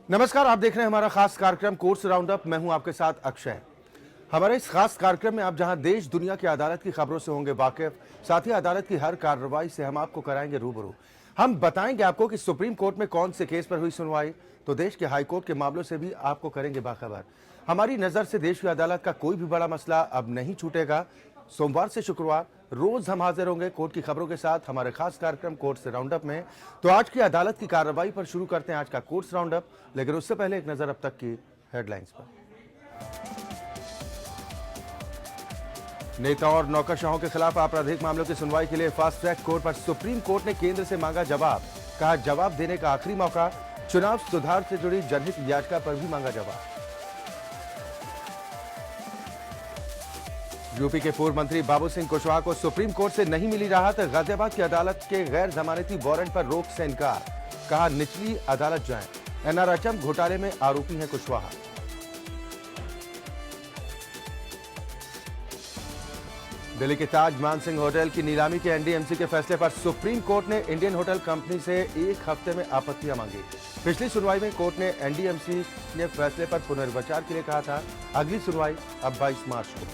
नमस्कार, आप देख रहे हैं हमारा खास कार्यक्रम कोर्ट्स राउंड अप। मैं हूं आपके साथ अक्षय। हमारे इस खास कार्यक्रम में आप जहां देश दुनिया की अदालत की खबरों से होंगे वाकिफ, साथ ही अदालत की हर कार्रवाई से हम आपको कराएंगे रूबरू। हम बताएंगे आपको कि सुप्रीम कोर्ट में कौन से केस पर हुई सुनवाई, तो देश के हाई कोर्ट के मामलों से भी आपको करेंगे बाखबर। हमारी नजर से देश की अदालत का कोई भी बड़ा मसला अब नहीं छूटेगा। सोमवार से शुक्रवार रोज हम हाजिर होंगे कोर्ट की खबरों के साथ हमारे खास कार्यक्रम कोर्ट से राउंड अप में। तो आज की अदालत की कार्रवाई पर शुरू करते हैं आज का कोर्ट्स राउंड अप, लेकिन उससे पहले एक नजर अब तक की हेडलाइंस पर। नेता और नौकरशाहों के खिलाफ आपराधिक मामलों की सुनवाई के लिए फास्ट ट्रैक कोर्ट पर सुप्रीम कोर्ट ने केंद्र से मांगा जवाब। कहा जवाब देने का आखिरी मौका। चुनाव सुधार से जुड़ी जनहित याचिका पर भी मांगा जवाब। यूपी के पूर्व मंत्री बाबू सिंह कुशवाहा को सुप्रीम कोर्ट से नहीं मिली राहत। गाजियाबाद की अदालत के गैर जमानती वारंट पर रोक से इनकार। कहा निचली अदालत जाएं। एनआरएचएम घोटाले में आरोपी हैं कुशवाहा। दिल्ली के ताज मानसिंह होटल की नीलामी के एनडीएमसी के फैसले पर सुप्रीम कोर्ट ने इंडियन होटल कंपनी से एक हफ्ते में आपत्तियां मांगी। पिछली सुनवाई में कोर्ट ने एनडीएमसी ने फैसले पर पुनर्विचार के लिए कहा था। अगली सुनवाई अब 22 मार्च को।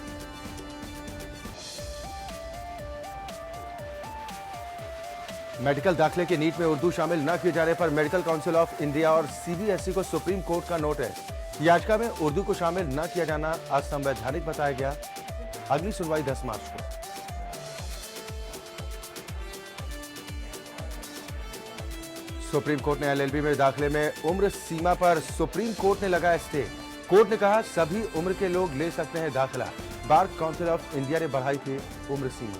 मेडिकल दाखिले के नीट में उर्दू शामिल न किए जाने पर मेडिकल काउंसिल ऑफ इंडिया और सीबीएसई को सुप्रीम कोर्ट का नोटिस। याचिका में उर्दू को शामिल न किया जाना असंवैधानिक बताया गया। अगली सुनवाई 10 मार्च को। सुप्रीम कोर्ट ने एलएलबी में दाखिले में उम्र सीमा पर सुप्रीम कोर्ट ने लगाया स्टे। कोर्ट ने कहा सभी उम्र के लोग ले सकते हैं दाखिला। बार काउंसिल ऑफ इंडिया ने बढ़ाई थी उम्र सीमा।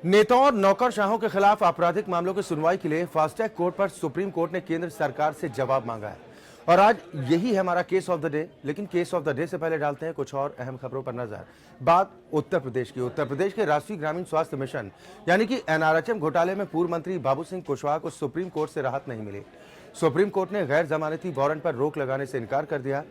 नेताओं और नौकरशाहों के खिलाफ आपराधिक मामलों की सुनवाई के लिए फास्ट ट्रैक कोर्ट पर सुप्रीम कोर्ट ने केंद्र सरकार से जवाब मांगा है और आज यही है हमारा केस ऑफ द डे। लेकिन केस ऑफ द डे से पहले डालते हैं कुछ और अहम खबरों पर नजर। बात उत्तर प्रदेश की। उत्तर प्रदेश के राष्ट्रीय ग्रामीण स्वास्थ्य मिशन यानी कि एनआरएचएम घोटाले में पूर्व मंत्री बाबू सिंह कुशवाहा को सुप्रीम कोर्ट से राहत नहीं मिली। सुप्रीम कोर्ट ने गैर जमानती वारंट पर रोक लगाने से इनकार कर दिया।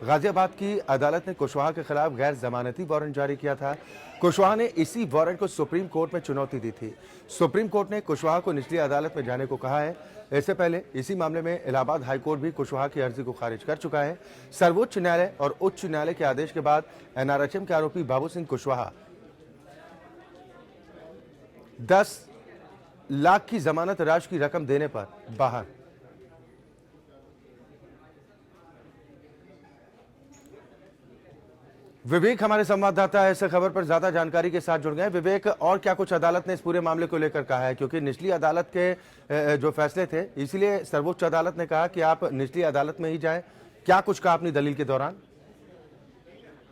गाजियाबाद की अदालत ने कुशवाहा के खिलाफ गैर जमानती वारंट जारी किया था। कुशवाहा ने इसी वारंट को सुप्रीम कोर्ट में चुनौती दी थी। सुप्रीम कोर्ट ने कुशवाहा को निचली अदालत में जाने को कहा है। इससे पहले इसी मामले में इलाहाबाद हाईकोर्ट भी कुशवाहा की अर्जी को खारिज कर चुका है। सर्वोच्च न्यायालय और उच्च न्यायालय के आदेश के बाद एनआरएचएम के आरोपी बाबू सिंह कुशवाहा 10 लाख की जमानत राशि की रकम देने पर बाहर। विवेक हमारे संवाददाता है, इस खबर पर ज्यादा जानकारी के साथ जुड़ गए। विवेक, और क्या कुछ अदालत ने इस पूरे मामले को लेकर कहा है? क्योंकि निचली अदालत के जो फैसले थे, इसीलिए सर्वोच्च अदालत ने कहा कि आप निचली अदालत में ही जाएं। क्या कुछ कहा अपनी दलील के दौरान?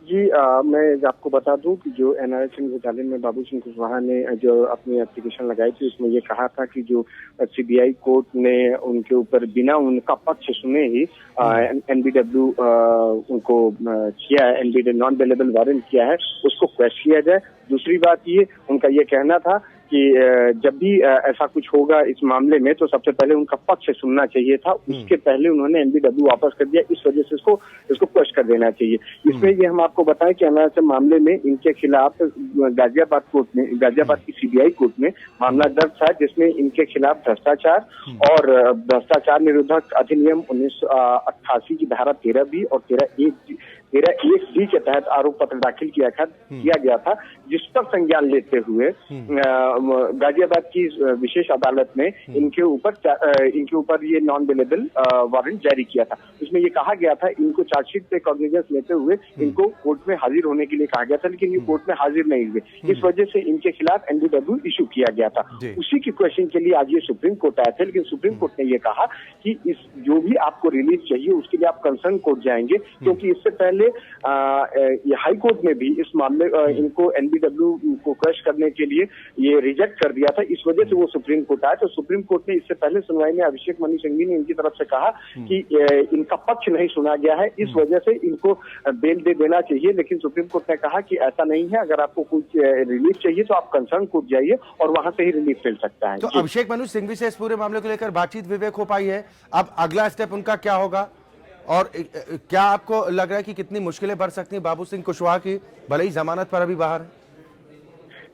जी मैं आपको बता दूं कि जो एनआरएचएम घोटाले में बाबू सिंह कुशवाहा ने जो अपनी एप्लीकेशन लगाई थी उसमें ये कहा था कि जो सीबीआई कोर्ट ने उनके ऊपर बिना उनका पक्ष सुने ही एनबीडब्ल्यू उनको किया है, एनबीडब्ल्यू नॉन बेलेबल वारंट किया है, उसको क्वेश्चन किया जाए। दूसरी बात ये उनका ये कहना था कि जब भी ऐसा कुछ होगा इस मामले में तो सबसे पहले उनका पक्ष सुनना चाहिए था। उसके पहले उन्होंने एनबीडब्ल्यू वापस कर दिया, इस वजह से इसको क्वेश्चन कर देना चाहिए। इसमें ये हम आपको बताएं कि एनआरएचएम मामले में इनके खिलाफ गाजियाबाद की सीबीआई कोर्ट में मामला दर्ज था, जिसमें इनके खिलाफ भ्रष्टाचार और भ्रष्टाचार निरोधक अधिनियम 1988 की धारा 13B और 13(1)(b) के तहत आरोप पत्र दाखिल किया गया था, जिस पर संज्ञान लेते हुए गाजियाबाद की विशेष अदालत ने इनके ऊपर ये नॉन बेलेबल वारंट जारी किया था। उसमें ये कहा गया था इनको चार्जशीट पे कॉग्निजेंस लेते हुए इनको कोर्ट में हाजिर होने के लिए कहा गया था, लेकिन ये कोर्ट में हाजिर नहीं हुए। इस वजह से इनके खिलाफ एनबीडब्ल्यू इशू किया गया था। उसी की क्वेश्चन के लिए आज ये सुप्रीम कोर्ट आए थे, लेकिन सुप्रीम कोर्ट ने ये कहा कि इस जो भी आपको रिलीफ चाहिए उसके लिए आप कंसर्न कोर्ट जाएंगे, क्योंकि इससे पहले ये हाई कोर्ट ने भी इस मामले इनको एनबीडब्ल्यू को क्रश करने के लिए ये रिजेक्ट कर दिया था। इस वजह से वो सुप्रीम कोर्ट आए। तो सुप्रीम कोर्ट ने इससे पहले सुनवाई में अभिषेक मनु सिंघवी ने इनकी तरफ से कहा कि इनका पक्ष नहीं सुना गया है, इस वजह से इनको बेल दे देना चाहिए। लेकिन सुप्रीम कोर्ट ने कहा कि ऐसा नहीं है, अगर आपको कुछ रिलीफ चाहिए तो आप कंसर्न कोर्ट जाइए और वहां से ही रिलीफ मिल सकता है। तो अभिषेक मनु सिंघवी से इस पूरे मामले को लेकर बातचीत विवेक हो पाई है, अब अगला स्टेप उनका क्या होगा और क्या आपको लग रहा है कि कितनी मुश्किलें बढ़ सकती हैं बाबू सिंह कुशवाहा की, भले ही जमानत पर अभी बाहर है?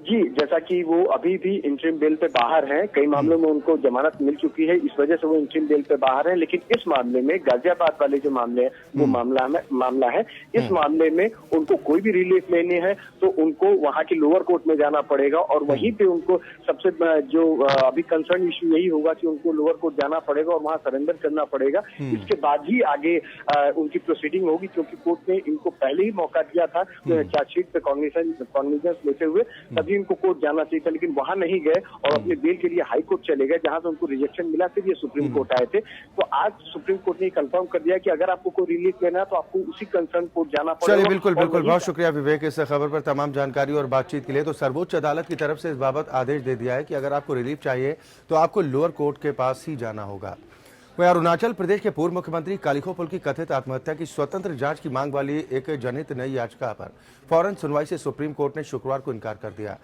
जी, जैसा कि वो अभी भी इंटरिम बेल पे बाहर हैं, कई मामलों में उनको जमानत मिल चुकी है, इस वजह से वो इंटरिम बेल पे बाहर हैं। लेकिन इस मामले में गाजियाबाद वाले जो मामले हैं वो मामला है। इस मामले में उनको कोई भी रिलीफ लेने है तो उनको वहां की लोअर कोर्ट में जाना पड़ेगा और वहीं पे उनको सबसे जो अभी कंसर्न इश्यू यही होगा कि उनको लोअर कोर्ट जाना पड़ेगा और वहां सरेंडर करना पड़ेगा। इसके बाद ही आगे उनकी प्रोसीडिंग होगी, क्योंकि कोर्ट ने इनको पहले ही मौका दिया था चार्जशीट पे कॉग्निजेंस लेते हुए, तभी इनको कोर्ट जाना चाहिए था। लेकिन वहां नहीं गए और अपने बेल के लिए हाई कोर्ट चले गए, जहां से उनको रिजेक्शन मिला, फिर ये सुप्रीम कोर्ट आए थे। तो आज सुप्रीम कोर्ट ने कंफर्म कर दिया कि अगर आपको कोई रिलीफ लेना है तो आपको उसी कंसर्न कोर्ट जाना पड़ेगा। चलिए, बिल्कुल बिल्कुल, बहुत शुक्रिया विवेक इस खबर पर तमाम जानकारी और बातचीत के लिए। तो सर्वोच्च अदालत की तरफ से इस बाबत आदेश दे दिया है कि अगर आपको रिलीफ चाहिए तो आपको लोअर कोर्ट के पास ही जाना होगा। वहीं अरुणाचल प्रदेश के पूर्व मुख्यमंत्री कालिखो पुल की कथित आत्महत्या की स्वतंत्र जांच की मांग वाली एक जनहित नई याचिका पर फौरन सुनवाई से सुप्रीम कोर्ट ने शुक्रवार को इनकार कर दिया।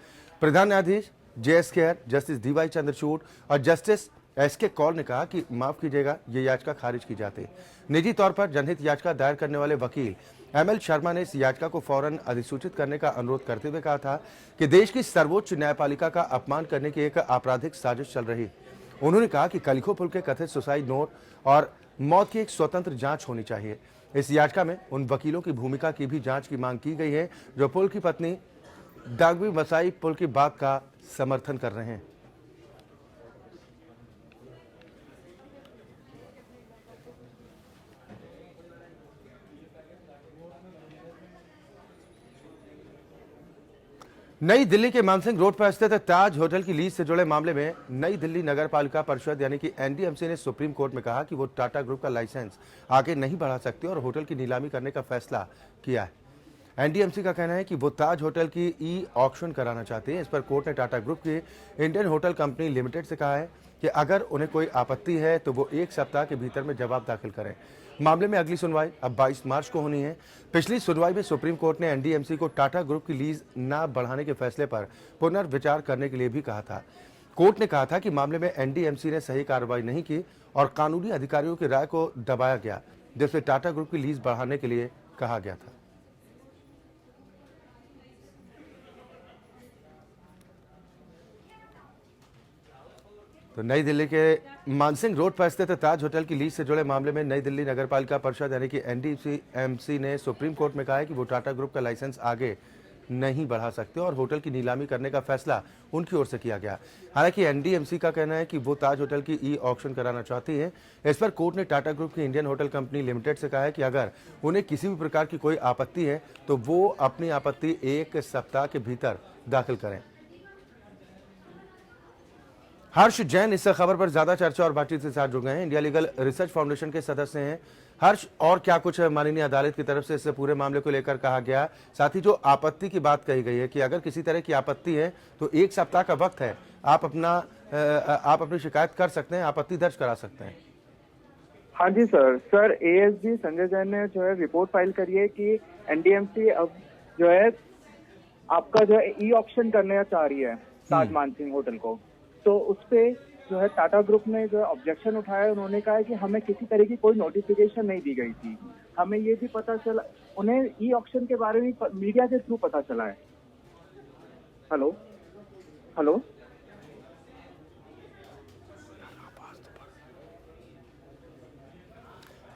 प्रधान न्यायाधीश JS. Kher, justice D.Y.. Chandrachud और जस्टिस एस.के. कौल ने कहा कि माफ कीजिएगा, ये याचिका खारिज की जाती। निजी तौर पर जनहित याचिका दायर करने वाले वकील एम.एल. शर्मा ने इस याचिका को फौरन अधिसूचित करने का अनुरोध करते हुए कहा था कि देश की सर्वोच्च न्यायपालिका का अपमान करने की एक आपराधिक साजिश चल रही। उन्होंने कहा कि कालिखो पुल के कथित सुसाइड नोट और मौत की एक स्वतंत्र जांच होनी चाहिए। इस याचिका में उन वकीलों की भूमिका की भी जांच की मांग की गई है जो पुल की पत्नी दागवी मसाई पुल की बात का समर्थन कर रहे हैं। नई दिल्ली के मानसिंह रोड पर स्थित ताज होटल की लीज से जुड़े मामले में नई दिल्ली नगर पालिका परिषद यानी कि एनडीएमसी ने सुप्रीम कोर्ट में कहा कि वो टाटा ग्रुप का लाइसेंस आगे नहीं बढ़ा सकती और होटल की नीलामी करने का फैसला किया है। एनडीएमसी का कहना है कि वो ताज होटल की ई ऑक्शन कराना चाहते हैं। इस पर कोर्ट ने टाटा ग्रुप की इंडियन होटल कंपनी लिमिटेड से कहा है कि अगर उन्हें कोई आपत्ति है तो वो 1 सप्ताह के भीतर में जवाब दाखिल करें। मामले में अगली सुनवाई अब 22 मार्च को होनी है। पिछली सुनवाई में सुप्रीम कोर्ट ने एनडीएमसी को टाटा ग्रुप की लीज न बढ़ाने के फैसले पर पुनर्विचार करने के लिए भी कहा था। कोर्ट ने कहा था कि मामले में एनडीएमसी ने सही कार्रवाई नहीं की और कानूनी अधिकारियों की राय को दबाया गया, जिससे टाटा ग्रुप की लीज बढ़ाने के लिए कहा गया था। तो नई दिल्ली के मानसिंह रोड पर स्थित ताज होटल की लीज से जुड़े मामले में नई दिल्ली नगर पालिका परिषद यानी कि एनडीएमसी ने सुप्रीम कोर्ट में कहा है कि वो टाटा ग्रुप का लाइसेंस आगे नहीं बढ़ा सकते और होटल की नीलामी करने का फैसला उनकी ओर से किया गया। हालांकि एनडीएमसी का कहना है कि वो ताज होटल की ई ऑक्शन कराना चाहती है। इस पर कोर्ट ने टाटा ग्रुप की इंडियन होटल कंपनी लिमिटेड से कहा है कि अगर उन्हें किसी भी प्रकार की कोई आपत्ति है तो वो अपनी आपत्ति 1 सप्ताह के भीतर दाखिल करें। हर्ष जैन इस खबर पर ज्यादा चर्चा और बातचीत के साथ जुड़ गए हैं, इंडिया लीगल रिसर्च फाउंडेशन के सदस्य हैं। हर्ष, और क्या कुछ माननीय अदालत की तरफ से इस पूरे मामले को लेकर कहा गया, साथ ही जो आपत्ति की बात कही गई है कि अगर किसी तरह की आपत्ति है तो 1 सप्ताह का वक्त है, आप अपनी शिकायत कर सकते हैं, आपत्ति दर्ज करा सकते हैं। हाँ जी सर एएसजी संजय जैन ने जो है रिपोर्ट फाइल करी है कि एनडीएमसी अब जो है आपका जो है ई ऑक्शन करना चाह रही है ताज मानसिंह होटल को। तो उस पे जो है टाटा ग्रुप ने जो है ऑब्जेक्शन उठाया। उन्होंने कहा है कि हमें किसी तरह की कोई नोटिफिकेशन नहीं दी गई थी, हमें ये भी पता चला, उन्हें ई ऑक्शन के बारे में मीडिया के थ्रू पता चला है। हेलो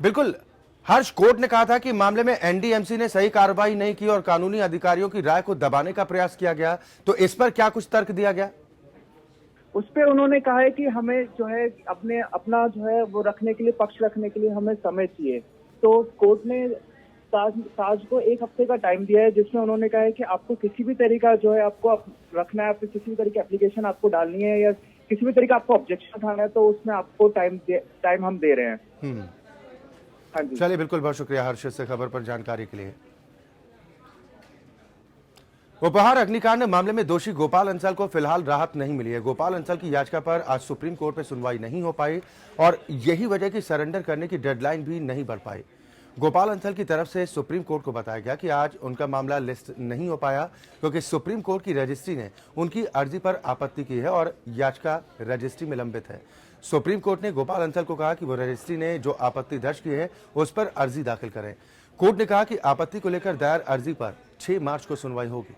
बिल्कुल हर्ष, कोर्ट ने कहा था कि मामले में एनडीएमसी ने सही कार्रवाई नहीं की और कानूनी अधिकारियों की राय को दबाने का प्रयास किया गया, तो इस पर क्या कुछ तर्क दिया गया? उस पे उन्होंने कहा है कि हमें जो है अपना जो है वो रखने के लिए, पक्ष रखने के लिए हमें समय चाहिए। तो कोर्ट ने ताज को 1 हफ्ते का टाइम दिया है, जिसमें उन्होंने कहा है कि आपको किसी भी तरीका जो है आपको रखना है, किसी भी तरह की एप्लीकेशन आपको डालनी है या किसी भी तरीका आपको ऑब्जेक्शन उठाना है, तो उसमें आपको टाइम हम दे रहे हैं। चलिए, बिल्कुल, बहुत शुक्रिया हर्ष इस खबर पर जानकारी के लिए। उपहार अग्निकांड मामले में दोषी गोपाल अंसल को फिलहाल राहत नहीं मिली है। गोपाल अंसल की याचिका पर आज सुप्रीम कोर्ट में सुनवाई नहीं हो पाई और यही वजह कि सरेंडर करने की डेडलाइन भी नहीं बढ़ पाई। गोपाल अंसल की तरफ से सुप्रीम कोर्ट को बताया गया कि आज उनका मामला लिस्ट नहीं हो पाया क्योंकि सुप्रीम कोर्ट की रजिस्ट्री ने उनकी अर्जी पर आपत्ति की है और याचिका रजिस्ट्री में लंबित है। सुप्रीम कोर्ट ने गोपाल अंसल को कहा कि वो रजिस्ट्री ने जो आपत्ति दर्ज की है उस पर अर्जी दाखिल करें। कोर्ट ने कहा कि आपत्ति को लेकर दायर अर्जी पर 6 मार्च को सुनवाई होगी।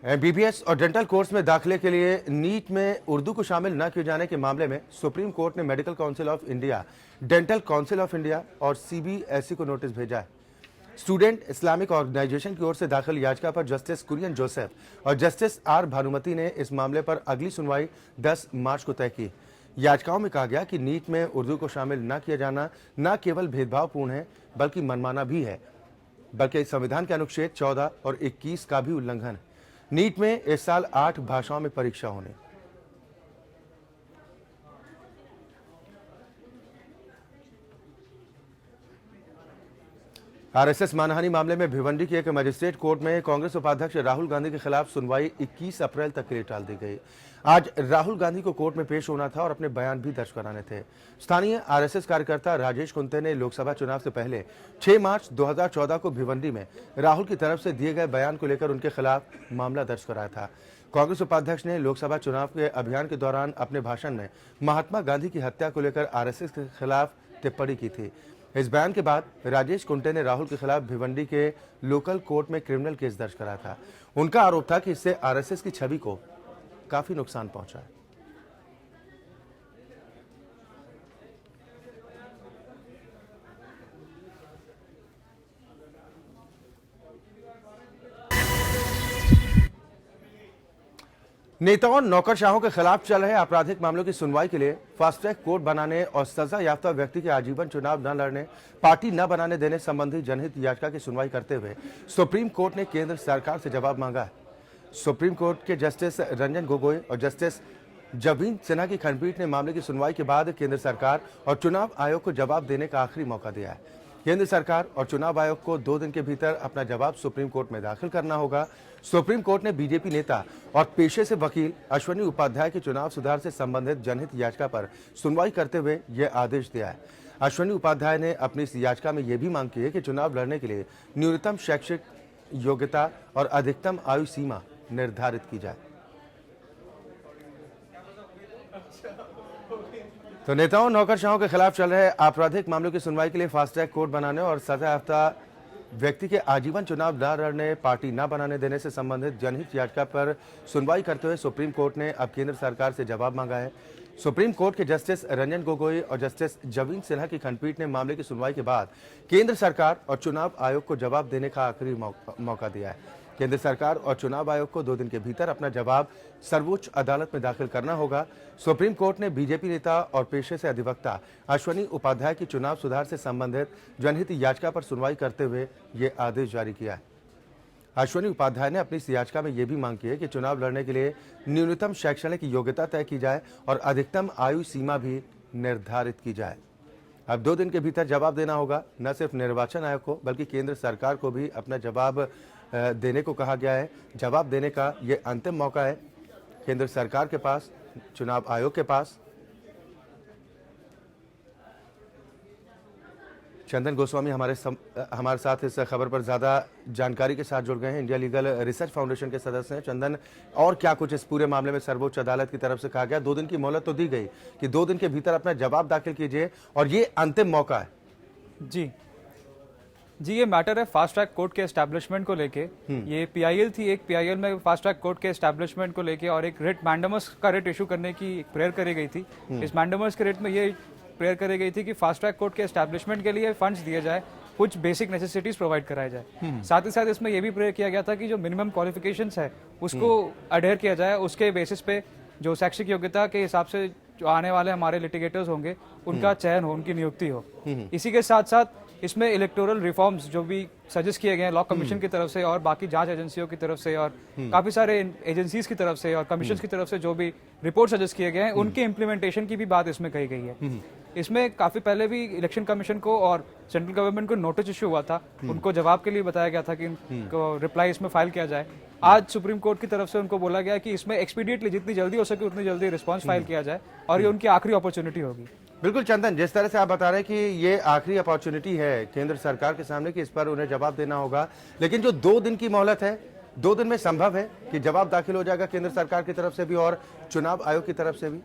एमबीबीएस और डेंटल कोर्स में दाखिले के लिए नीट में उर्दू को शामिल न किए जाने के मामले में सुप्रीम कोर्ट ने medical council of India, dental council of India और सीबीएसई को नोटिस भेजा है। स्टूडेंट इस्लामिक ऑर्गेनाइजेशन की ओर से दाखिल याचिका पर जस्टिस कुरियन जोसेफ और जस्टिस आर भानुमति ने इस मामले पर अगली सुनवाई 10 मार्च को तय की। याचिकाओं में कहा गया कि नीट में उर्दू को शामिल न किया जाना न केवल भेदभावपूर्ण है बल्कि मनमाना भी है, बल्कि संविधान के अनुच्छेद 14 और 21 का भी उल्लंघन है। नीट में इस साल 8 भाषाओं में परीक्षा होने। आरएसएस मानहानि मामले में भिवंडी के एक मजिस्ट्रेट कोर्ट में कांग्रेस उपाध्यक्ष राहुल गांधी के खिलाफ सुनवाई 21 अप्रैल तक के लिए टाल दी गई। आज राहुल गांधी को कोर्ट में पेश होना था और अपने बयान भी दर्ज कराने थे। स्थानीय आरएसएस कार्यकर्ता राजेश कुंते ने लोकसभा चुनाव से पहले 6 मार्च 2014 को भिवंडी में राहुल की तरफ से दिए गए बयान को लेकर उनके खिलाफ मामला दर्ज कराया था। कांग्रेस उपाध्यक्ष ने लोकसभा चुनाव के अभियान के दौरान अपने भाषण में महात्मा गांधी की हत्या को लेकर आरएसएस के खिलाफ टिप्पणी की थी। इस बयान के बाद राजेश कुंटे ने राहुल के खिलाफ भिवंडी के लोकल कोर्ट में क्रिमिनल केस दर्ज कराया था। उनका आरोप था कि इससे आरएसएस की छवि को काफी नुकसान पहुंचा है। नेताओं और नौकरशाहों के खिलाफ चल रहे आपराधिक मामलों की सुनवाई के लिए फास्ट ट्रैक कोर्ट बनाने और सजा याफ्ता व्यक्ति के आजीवन चुनाव न लड़ने, पार्टी न बनाने देने संबंधी जनहित याचिका की सुनवाई करते हुए सुप्रीम कोर्ट ने केंद्र सरकार से जवाब मांगा है। सुप्रीम कोर्ट के जस्टिस रंजन गोगोई और जस्टिस जवीन सिन्हा की खंडपीठ ने मामले की सुनवाई के बाद केंद्र सरकार और चुनाव आयोग को जवाब देने का आखिरी मौका दिया है। केंद्र सरकार और चुनाव आयोग को 2 दिन के भीतर अपना जवाब सुप्रीम कोर्ट में दाखिल करना होगा। सुप्रीम कोर्ट ने बीजेपी नेता और पेशे से वकील अश्वनी उपाध्याय के चुनाव सुधार से संबंधित जनहित याचिका पर सुनवाई करते हुए यह आदेश दिया है। अश्वनी उपाध्याय ने अपनी इस याचिका में यह भी मांग की है कि चुनाव लड़ने के लिए न्यूनतम शैक्षिक योग्यता और अधिकतम आयु सीमा निर्धारित की जाए। तो नेताओं नौकरशाहों के खिलाफ चल रहे आपराधिक मामलों की सुनवाई के लिए फास्ट ट्रैक कोर्ट बनाने और सजा याफ्ता व्यक्ति के आजीवन चुनाव न लड़ने, पार्टी न बनाने देने से संबंधित जनहित याचिका पर सुनवाई करते हुए सुप्रीम कोर्ट ने अब केंद्र सरकार से जवाब मांगा है। सुप्रीम कोर्ट के जस्टिस रंजन गोगोई और जस्टिस जवीन सिन्हा की खंडपीठ ने मामले की सुनवाई के बाद केंद्र सरकार और चुनाव आयोग को जवाब देने का आखिरी मौका दिया है। केंद्र सरकार और चुनाव आयोग को 2 दिन के भीतर अपना जवाब सर्वोच्च अदालत में दाखिल करना होगा। सुप्रीम कोर्ट ने बीजेपी नेता और पेशे से अधिवक्ता अश्वनी उपाध्याय की चुनाव सुधार से संबंधित जनहित याचिका पर सुनवाई करते हुए ये आदेश जारी किया है। अश्वनी उपाध्याय ने अपनी इस याचिका में यह भी मांग की है कि चुनाव लड़ने के लिए न्यूनतम शैक्षणिक योग्यता तय की जाए और अधिकतम आयु सीमा भी निर्धारित की जाए। अब 2 दिन के भीतर जवाब देना होगा। न सिर्फ निर्वाचन आयोग को बल्कि केंद्र सरकार को भी अपना जवाब देने को कहा गया है। जवाब देने का ये अंतिम मौका है केंद्र सरकार के पास, चुनाव आयोग के पास। चंदन गोस्वामी हमारे साथ इस खबर पर ज्यादा जानकारी के साथ जुड़ गए हैं। इंडिया लीगल रिसर्च फाउंडेशन के सदस्य हैं। चंदन, और क्या कुछ इस पूरे मामले में सर्वोच्च अदालत की तरफ से कहा गया? 2 दिन की मोहलत तो दी गई कि 2 दिन के भीतर अपना जवाब दाखिल कीजिए और ये अंतिम मौका है। जी, ये मैटर है फास्ट ट्रैक कोर्ट के एस्टैब्लिशमेंट को लेके। ये पीआईएल थी, एक पीआईएल में फास्ट ट्रैक कोर्ट के एस्टैब्लिशमेंट को लेके और एक रिट मैंडेमस का रिट इशू करने की प्रेयर करी गई थी। इस मैंडेमस के रिट में ये प्रेयर करी गई थी कि फास्ट ट्रैक कोर्ट के एस्टैब्लिशमेंट के लिए फंड्स दिए जाए, कुछ बेसिक नेसेसिटीज प्रोवाइड कराया जाए। साथ ही साथ इसमें यह भी प्रेयर किया गया था कि जो मिनिमम क्वालिफिकेशंस है उसको अडेयर किया जाए, उसके बेसिस पे जो शैक्षिक योग्यता के हिसाब से जो आने वाले हमारे लिटिगेटर्स होंगे उनका चयन हो, उनकी नियुक्ति हो। इसी के साथ साथ इसमें इलेक्टोरल रिफॉर्म्स जो भी सजेस्ट किए गए हैं लॉ कमीशन की तरफ से और बाकी जांच एजेंसियों की तरफ से और काफी सारे एजेंसीज की तरफ से और कमीशन की तरफ से जो भी रिपोर्ट सजेस्ट किए गए हैं उनके इम्प्लीमेंटेशन की भी बात इसमें कही गई है। इसमें काफी पहले भी इलेक्शन कमीशन को और सेंट्रल गवर्नमेंट को नोटिस इशू हुआ था, उनको जवाब के लिए बताया गया था कि इनको रिप्लाई इसमें फाइल किया जाए। आज सुप्रीम कोर्ट की तरफ से उनको बोला गया कि इसमें एक्सपीडिएटली जितनी जल्दी हो सके उतनी जल्दी रिस्पांस फाइल किया जाए और ये उनकी आखिरी अपॉर्चुनिटी होगी। बिल्कुल चंदन, जिस तरह से आप बता रहे हैं कि ये आखिरी अपॉर्चुनिटी है केंद्र सरकार के सामने कि इस पर उन्हें जवाब देना होगा, लेकिन जो 2 दिन की मोहलत है, 2 दिन में संभव है कि जवाब दाखिल हो जाएगा केंद्र सरकार की तरफ से भी और चुनाव आयोग की तरफ से भी?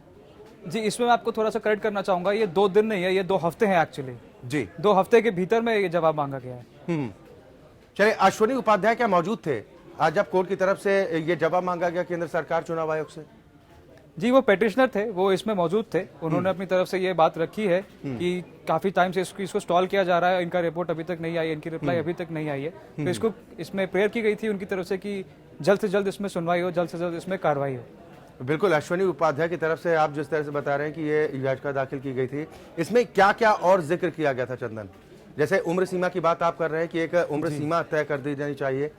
जी, इसमें मैं आपको थोड़ा सा करेक्ट करना चाहूंगा, ये 2 दिन नहीं है, ये 2 हफ्ते हैं एक्चुअली जी। 2 हफ्ते के भीतर में ये जवाब मांगा गया है। चलिए, अश्विनी उपाध्याय क्या मौजूद थे आज जब कोर्ट की तरफ से ये जवाब मांगा गया केंद्र सरकार चुनाव आयोग से? जी, वो पेटिशनर थे, वो इसमें मौजूद थे। उन्होंने अपनी तरफ से ये बात रखी है कि काफी टाइम से इसको स्टॉल किया जा रहा है, इनका रिपोर्ट अभी तक नहीं आई, इनकी रिप्लाई अभी तक नहीं आई है। तो इसको इसमें प्रेयर की गई थी उनकी तरफ से कि जल्द से जल्द इसमें सुनवाई हो, जल्द से जल्द इसमें कार्रवाई हो। बिल्कुल, अश्विनी उपाध्याय की तरफ से आप जिस तरह से बता रहे हैं कि ये याचिका दाखिल की गई थी, इसमें क्या क्या और जिक्र किया गया था चंदन? जैसे उम्र सीमा की बात आप कर रहे हैं कि एक उम्र सीमा तय कर दी जानी चाहिए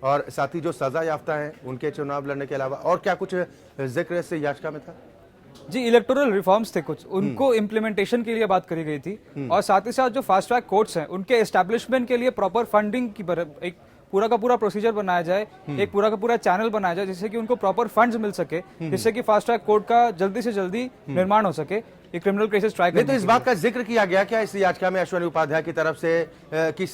और साथ ही जो सजा याफ्ता है उनके चुनाव लड़ने के अलावा और क्या कुछ जिक्र इस याचिका में था? जी, इलेक्टोरल रिफॉर्म्स थे कुछ, उनको इम्प्लीमेंटेशन के लिए बात करी गई थी और साथ ही साथ जो फास्ट ट्रैक कोर्ट्स हैं उनके एस्टैब्लिशमेंट के लिए प्रॉपर फंडिंग की एक पूरा का पूरा प्रोसीजर बनाया जाए, एक पूरा का पूरा चैनल बनाया जाए जिससे कि उनको प्रॉपर फंड्स मिल सके, जिससे कि फास्ट ट्रैक कोर्ट का जल्दी से जल्दी निर्माण हो सके, ये क्रिमिनल केसेस ट्राई करने। तो इस बात का जिक्र किया गया क्या इस याचिका में अश्विनी उपाध्याय की तरफ से कि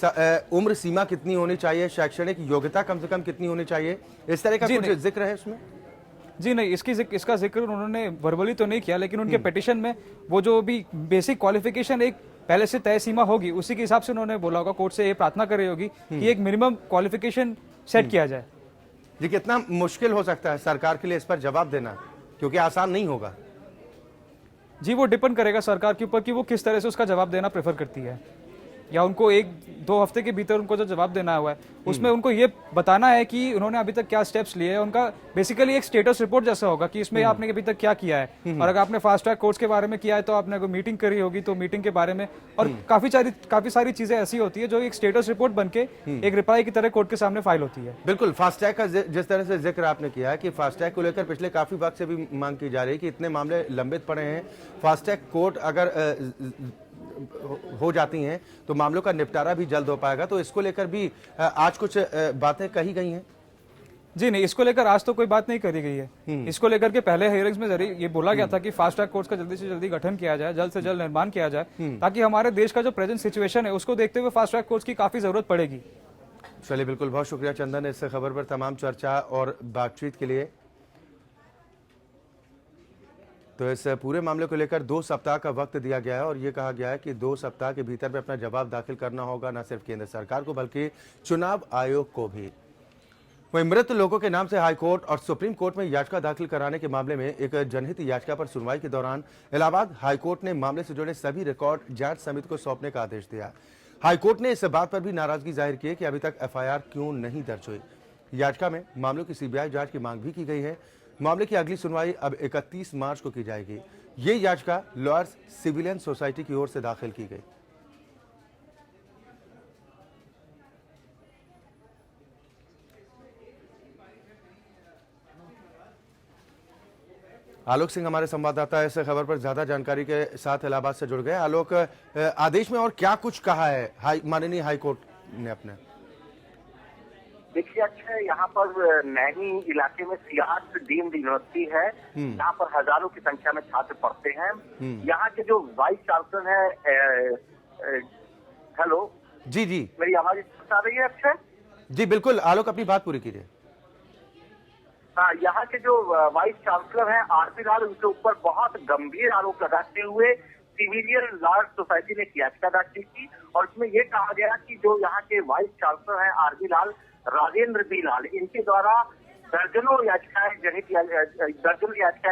उम्र सीमा कितनी होनी चाहिए, शैक्षणिक योग्यता कम से कम कितनी होनी चाहिए, इस तरह का कुछ जिक्र है उसमें? जी नहीं, इसका जिक्र उन्होंने वर्बली तो नहीं किया, लेकिन उनके पिटीशन में वो जो भी बेसिक क्वालिफिकेशन एक पहले से तय सीमा होगी उसी के हिसाब से उन्होंने बोला होगा, कोर्ट से ये प्रार्थना कर रही होगी कि एक मिनिमम क्वालिफिकेशन सेट किया जाए। जी, कितना मुश्किल हो सकता है सरकार के लिए इस पर जवाब देना, क्योंकि आसान नहीं होगा? जी, वो डिपेंड करेगा सरकार के ऊपर कि वो किस तरह से उसका जवाब देना प्रेफर करती है, या उनको 1-2 हफ्ते के भीतर उनको जो जवाब देना हुआ है उसमें उनको ये बताना है कि उन्होंने अभी तक क्या स्टेप्स लिए हैं। उनका बेसिकली एक स्टेटस रिपोर्ट जैसा होगा कि इसमें आपने अभी तक क्या किया है, और अगर आपने फास्ट ट्रैक कोर्ट्स के बारे में किया है तो आपने कोई मीटिंग करी होगी तो मीटिंग के बारे में, और काफी सारी चीजें ऐसी होती है जो एक स्टेटस रिपोर्ट बनके एक रिप्लाई की तरह कोर्ट के सामने फाइल होती है। बिल्कुल, फास्टैग का जिस तरह से जिक्र आपने किया है कि फास्टैग को लेकर पिछले काफी वक्त से भी मांग की जा रही है कि इतने मामले लंबित पड़े हैं, फास्टैग कोर्ट अगर हो जाती हैं तो मामलों का निपटारा भी जल्द हो पाएगा, तो इसको लेकर भी आज कुछ बातें कही गई हैं? जी नहीं, इसको लेकर आज तो कोई बात नहीं करी गई है। इसको लेकर के पहले हियरिंग्स में जरिए ये बोला गया था कि फास्ट ट्रैक कोर्ट्स का जल्दी से जल्दी गठन किया जाए, जल्द से जल्द निर्माण किया जाए, ताकि हमारे देश का जो प्रेजेंट सिचुएशन है उसको देखते हुए फास्ट ट्रैक कोर्ट्स की काफी जरूरत पड़ेगी। चलिए, बिल्कुल, बहुत शुक्रिया चंदन इस खबर पर तमाम चर्चा और बातचीत के लिए। तो इस पूरे मामले को लेकर 2 सप्ताह का वक्त दिया गया है और ये कहा गया है कि 2 सप्ताह के भीतर में अपना जवाब दाखिल करना होगा, न सिर्फ केंद्र सरकार को बल्कि चुनाव आयोग को भी। वहीं मृत लोगों के नाम से हाईकोर्ट और सुप्रीम कोर्ट में याचिका दाखिल कराने के मामले में एक जनहित याचिका पर सुनवाई के दौरान इलाहाबाद हाईकोर्ट ने मामले से जुड़े सभी रिकॉर्ड जांच समिति को सौंपने का आदेश दिया। हाईकोर्ट ने इस बात पर भी नाराजगी जाहिर की कि अभी तक FIR क्यों नहीं दर्ज हुई। याचिका में मामलों की CBI जांच की मांग भी की गई है। मामले की अगली सुनवाई अब 31 मार्च को की जाएगी। ये याचिका लॉयर्स सिविलियन सोसाइटी की ओर से दाखिल की गई। आलोक सिंह हमारे संवाददाता इस खबर पर ज्यादा जानकारी के साथ इलाहाबाद से जुड़ गए। आलोक, आदेश में और क्या कुछ कहा है माननीय हाईकोर्ट ने अपने? देखिए, अच्छा, यहाँ पर नैनी इलाके में सियाट डीम्ड यूनिवर्सिटी है, यहाँ पर हजारों की संख्या में छात्र पढ़ते हैं। यहाँ के जो वाइस चांसलर है, हेलो जी, मेरी आवाज आ रही है? अच्छा जी, बिल्कुल आलोक, अपनी बात पूरी कीजिए। हाँ, यहाँ के जो वाइस चांसलर हैं आरपी लाल, उनके ऊपर बहुत गंभीर आरोप लगाते हुए सिविलियन लॉयर्स सोसाइटी ने याचिका दाखिल की और उसमें ये कहा गया कि जो यहाँ के वाइस चांसलर हैं आरपी लाल, राजेंद्र बी लाल, इनके द्वारा दर्जनों याचिकाएं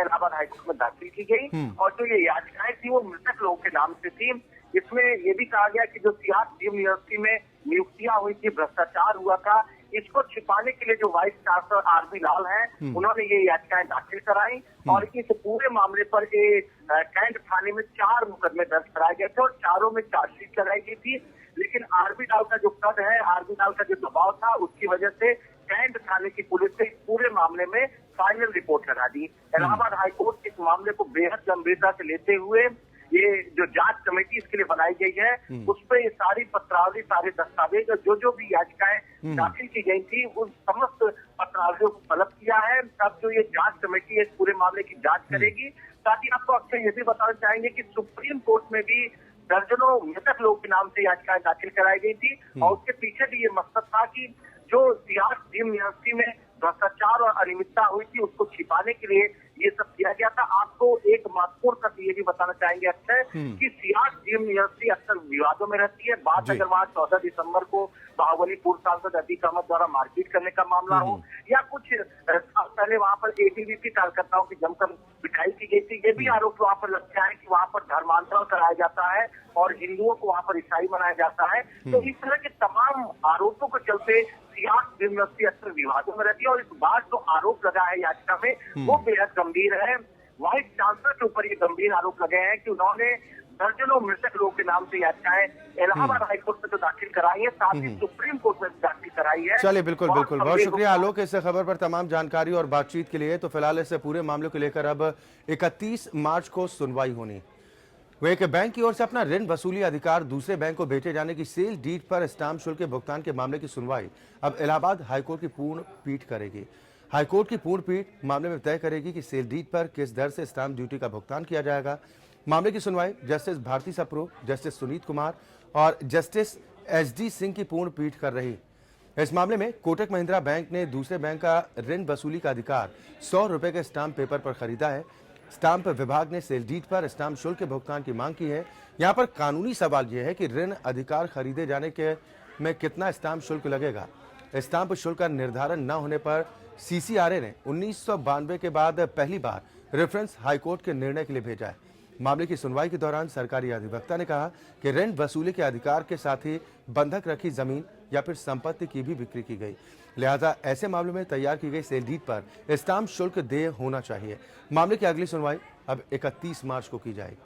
इलाहाबाद हाईकोर्ट में दाखिल की गई और जो ये याचिकाएं थी वो मृतक लोगों के नाम से थी। इसमें ये भी कहा गया कि जो सियाट डीम्ड यूनिवर्सिटी में नियुक्तियां हुई थी, भ्रष्टाचार हुआ था, इसको छिपाने के लिए जो वाइस चांसलर आरबी लाल हैं उन्होंने ये याचिकाएं दाखिल कराई और इस पूरे मामले पर कैंट थाने में 4 मुकदमे दर्ज कराए गए थे और चारों में चार्जशीट लगाई गई थी। लेकिन आरबी लाल का जो कद है, आरबी लाल का जो दबाव था, उसकी वजह से कैंट थाने की पुलिस ने इस पूरे मामले में फाइनल रिपोर्ट लगा दी। इलाहाबाद हाईकोर्ट इस मामले को बेहद गंभीरता से लेते हुए ये जो जांच कमेटी इसके लिए बनाई गई है, उस पर ये सारी पत्रावली, सारे दस्तावेज और जो भी याचिकाएं दाखिल की गई थी, उन समस्त पत्रावलियों को तलब किया है। अब जो ये जांच कमेटी है इस पूरे मामले की जांच करेगी। साथ ही आपको अक्सर ये भी बताना चाहेंगे कि सुप्रीम कोर्ट में भी दर्जनों मृतक लोग के नाम से याचिकाएं दाखिल कराई गई थी और उसके पीछे भी ये मकसद था कि जो सियाज ड्रीम यूनिवर्सिटी में भ्रष्टाचार और अनियमितता हुई थी उसको छिपाने के लिए ये सब किया गया था। आपको एक महत्वपूर्ण तथ्य ये भी बताना चाहेंगे अक्षय कि सियाज ड्रीम यूनिवर्सिटी अक्सर विवादों में रहती है। बात अगर वहाँ 14 दिसंबर को बाहुबली पूर्व सांसद अतीक अहमद द्वारा मारपीट करने का मामला हो या कुछ साल पहले वहाँ पर एबीवीपी कार्यकर्ताओं की जमकर पिटाई की गई थी, ये भी आरोप वहाँ पर लगते हैं कि वहाँ पर धर्मांतरण कराया जाता है और हिंदुओं को वहाँ पर ईसाई बनाया जाता है। तो इस तरह के तमाम आरोपों के चलते सियाज यूनिवर्सिटी अक्सर विवादों में रहती है और इस बार जो आरोप लगा है याचिका में वो बेहद गंभीर है। वाइस चांसलर के ऊपर ये गंभीर आरोप लगे हैं कि उन्होंने दर्जनों मृतक लोगों के नाम से याचिकाएं इलाहाबाद हाईकोर्ट में तो दाखिल कराई है, साथ ही सुप्रीम कोर्ट में दाखिल कराई है। चलिए, बिल्कुल बिल्कुल, बहुत शुक्रिया आलोक इस खबर पर तमाम जानकारी और बातचीत के लिए। तो फिलहाल इस पूरे मामले को लेकर अब 31 मार्च को सुनवाई होनी। वो एक बैंक की ओर से अपना ऋण वसूली अधिकार दूसरे बैंक को बेचे जाने की सेल डीड पर स्टाम्प शुल्क के भुगतान के मामले की सुनवाई अब इलाहाबाद हाईकोर्ट की पूर्ण पीठ करेगी। हाईकोर्ट की पूर्ण पीठ मामले में तय करेगी कि सेल डीड पर किस दर से स्टाम्प ड्यूटी का भुगतान किया जाएगा। मामले की सुनवाई जस्टिस भारती सप्रो, जस्टिस सुनीत कुमार और जस्टिस एसडी सिंह की पूर्ण पीठ कर रही। इस मामले में कोटक महिंद्रा बैंक ने दूसरे बैंक का ऋण वसूली का अधिकार 100 रुपए के स्टाम्प पेपर पर खरीदा है। स्टाम्प विभाग ने सेल डीड पर स्टाम्प शुल्क के भुगतान की मांग की है। यहाँ पर कानूनी सवाल यह है कि ऋण अधिकार खरीदे जाने के में कितना स्टाम्प शुल्क लगेगा। स्टाम्प शुल्क का निर्धारण न होने पर सीसीआरए ने 1992 के बाद पहली बार रेफरेंस हाईकोर्ट के निर्णय के लिए भेजा है। मामले की सुनवाई के दौरान सरकारी अधिवक्ता ने कहा कि ऋण वसूली के अधिकार के साथ ही बंधक रखी जमीन या फिर संपत्ति की भी बिक्री की गई, लिहाजा ऐसे मामलों में तैयार की गई सेल डीड पर स्टाम्प शुल्क देय होना चाहिए। मामले की अगली सुनवाई अब 31 मार्च को की जाएगी।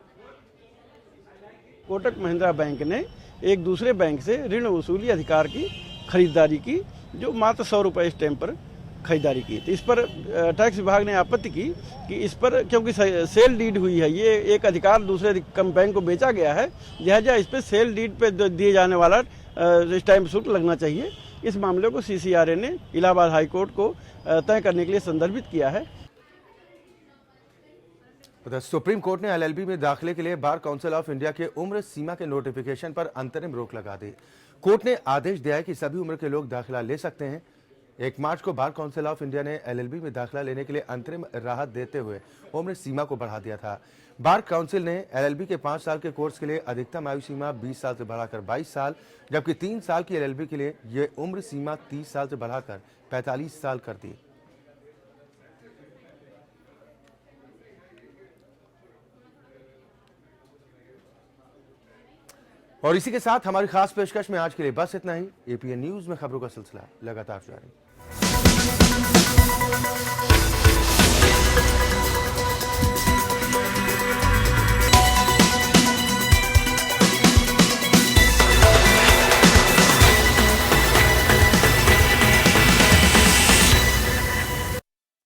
कोटक महिंद्रा बैंक ने एक दूसरे बैंक से ऋण वसूली अधिकार की खरीदारी की, जो मात्र 100 रुपये स्टैम्प पर खरीदारी की। तो इस पर टैक्स विभाग ने आपत्ति की कि इस पर क्योंकि सेल डीड हुई है, ये एक अधिकार दूसरे बैंक को बेचा गया है, लिहाजा इस पर सेल डीड पे दिए जाने वाला स्टैम्प शुल्क लगना चाहिए। इस मामले को सीसीआरए ने इलाहाबाद हाईकोर्ट को तय करने के लिए संदर्भित किया है। सुप्रीम कोर्ट ने एलएलबी में दाखिले के लिए बार काउंसिल ऑफ इंडिया के उम्र सीमा के नोटिफिकेशन पर अंतरिम रोक लगा दी। कोर्ट ने आदेश दिया है कि सभी उम्र के लोग दाखिला ले सकते हैं। 1 मार्च को बार काउंसिल ऑफ इंडिया ने एलएलबी में दाखिला लेने के लिए अंतरिम राहत देते हुए उम्र सीमा को बढ़ा दिया था। बार काउंसिल ने एलएलबी के 5 साल के कोर्स के लिए अधिकतम आयु सीमा 20 साल से बढ़ाकर 22 साल, जबकि 3 साल की एलएलबी के लिए यह उम्र सीमा 30 साल से बढ़ाकर 45 साल कर दी। और इसी के साथ हमारी खास पेशकश में आज के लिए बस इतना ही। एपीएन न्यूज में खबरों का सिलसिला लगातार जारी।